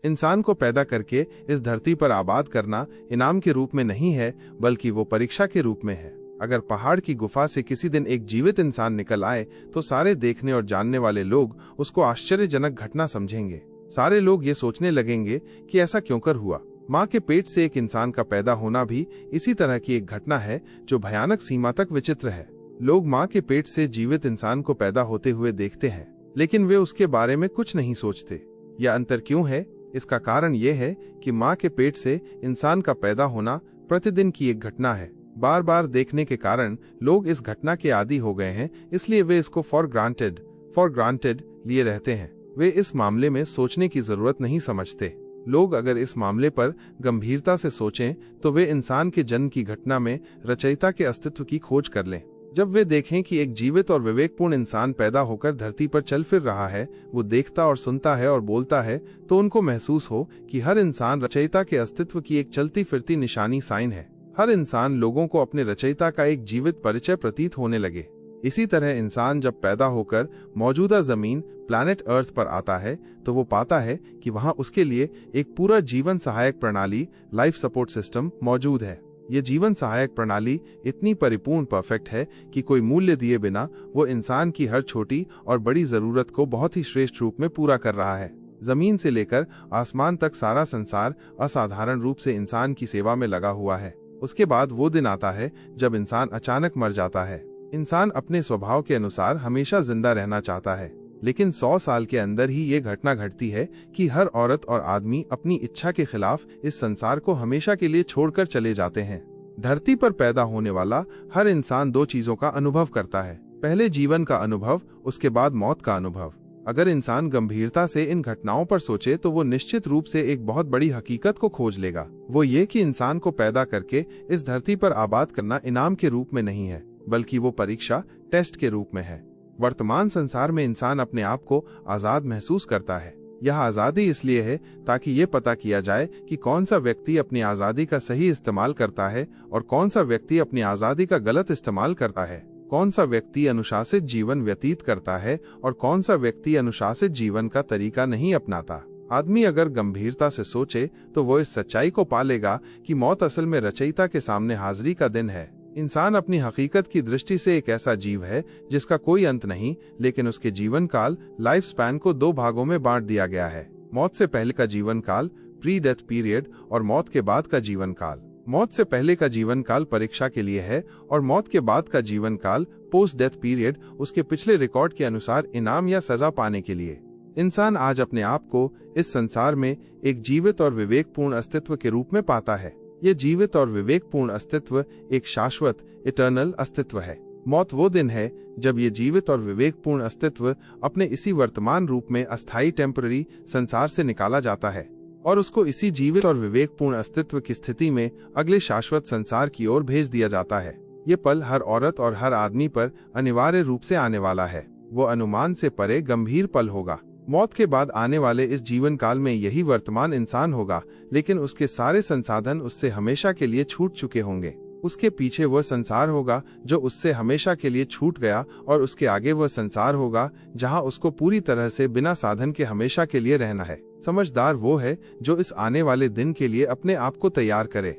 इंसान को पैदा करके इस धरती पर आबाद करना इनाम के रूप में नहीं है, बल्कि वो परीक्षा के रूप में है। अगर पहाड़ की गुफा से किसी दिन एक जीवित इंसान निकल आए तो सारे देखने और जानने वाले लोग उसको आश्चर्यजनक घटना समझेंगे। सारे लोग ये सोचने लगेंगे कि ऐसा क्यों कर हुआ। माँ के पेट से एक इंसान का पैदा होना भी इसी तरह की एक घटना है जो भयानक सीमा तक विचित्र है। लोग माँ के पेट से जीवित इंसान को पैदा होते हुए देखते हैं, लेकिन वे उसके बारे में कुछ नहीं सोचते। यह अंतर क्यों है? इसका कारण यह है कि माँ के पेट से इंसान का पैदा होना प्रतिदिन की एक घटना है। बार बार देखने के कारण लोग इस घटना के आदी हो गए हैं, इसलिए वे इसको फॉर ग्रांटेड लिए रहते हैं। वे इस मामले में सोचने की जरूरत नहीं समझते। लोग अगर इस मामले पर गंभीरता से सोचें तो वे इंसान के जन्म की घटना में रचयिता के अस्तित्व की खोज कर लें। जब वे देखें कि एक जीवित और विवेकपूर्ण इंसान पैदा होकर धरती पर चल फिर रहा है, वो देखता और सुनता है और बोलता है, तो उनको महसूस हो कि हर इंसान रचयिता के अस्तित्व की एक चलती फिरती निशानी साइन है। हर इंसान लोगों को अपने रचयिता का एक जीवित परिचय प्रतीत होने लगे। इसी तरह इंसान जब पैदा होकर मौजूदा जमीन प्लैनेट अर्थ पर आता है तो वो पाता है कि वहां उसके लिए एक पूरा जीवन सहायक प्रणाली, लाइफ सपोर्ट सिस्टम मौजूद है। ये जीवन सहायक प्रणाली इतनी परिपूर्ण परफेक्ट है कि कोई मूल्य दिए बिना वो इंसान की हर छोटी और बड़ी जरूरत को बहुत ही श्रेष्ठ रूप में पूरा कर रहा है। जमीन से लेकर आसमान तक सारा संसार असाधारण रूप से इंसान की सेवा में लगा हुआ है। उसके बाद वो दिन आता है जब इंसान अचानक मर जाता है। इंसान अपने स्वभाव के अनुसार हमेशा जिंदा रहना चाहता है, लेकिन 100 साल के अंदर ही ये घटना घटती है कि हर औरत और आदमी अपनी इच्छा के खिलाफ इस संसार को हमेशा के लिए छोड़कर चले जाते हैं। धरती पर पैदा होने वाला हर इंसान 2 चीजों का अनुभव करता है। पहले जीवन का अनुभव, उसके बाद मौत का अनुभव। अगर इंसान गंभीरता से इन घटनाओं पर सोचे तो वो निश्चित रूप से एक बहुत बड़ी हकीकत को खोज लेगा। वो ये कि इंसान को पैदा करके इस धरती पर आबाद करना इनाम के रूप में नहीं है, बल्कि वो परीक्षा, टेस्ट के रूप में है। वर्तमान संसार में इंसान अपने आप को आजाद महसूस करता है। यह आजादी इसलिए है ताकि ये पता किया जाए कि कौन सा व्यक्ति अपनी आजादी का सही इस्तेमाल करता है और कौन सा व्यक्ति अपनी आजादी का गलत इस्तेमाल करता है। कौन सा व्यक्ति अनुशासित जीवन व्यतीत करता है और कौन सा व्यक्ति अनुशासित जीवन का तरीका नहीं अपनाता। आदमी अगर गंभीरता से सोचे तो वो इस सच्चाई को पालेगा कि मौत असल में रचयिता के सामने हाजिरी का दिन है। इंसान अपनी हकीकत की दृष्टि से एक ऐसा जीव है जिसका कोई अंत नहीं, लेकिन उसके जीवन काल, लाइफ स्पैन को 2 भागों में बांट दिया गया है। मौत से पहले का जीवन काल, प्री डेथ पीरियड, और मौत के बाद का जीवन काल। मौत से पहले का जीवन काल परीक्षा के लिए है और मौत के बाद का जीवन काल, पोस्ट डेथ पीरियड, उसके पिछले रिकॉर्ड के अनुसार इनाम या सजा पाने के लिए। इंसान आज अपने आप को इस संसार में एक जीवित और विवेकपूर्ण अस्तित्व के रूप में पाता है। ये जीवित और विवेकपूर्ण अस्तित्व एक शाश्वत, इटर्नल अस्तित्व है। मौत वो दिन है जब ये जीवित और विवेकपूर्ण अस्तित्व अपने इसी वर्तमान रूप में अस्थायी टेम्पररी संसार से निकाला जाता है और उसको इसी जीवित और विवेकपूर्ण अस्तित्व की स्थिति में अगले शाश्वत संसार की ओर भेज दिया जाता है। ये पल हर औरत और हर आदमी पर अनिवार्य रूप से आने वाला है। वो अनुमान से परे गंभीर पल होगा। मौत के बाद आने वाले इस जीवन काल में यही वर्तमान इंसान होगा, लेकिन उसके सारे संसाधन उससे हमेशा के लिए छूट चुके होंगे। उसके पीछे वह संसार होगा जो उससे हमेशा के लिए छूट गया और उसके आगे वह संसार होगा जहां उसको पूरी तरह से बिना साधन के हमेशा के लिए रहना है। समझदार वो है जो इस आने वाले दिन के लिए अपने आप को तैयार करे।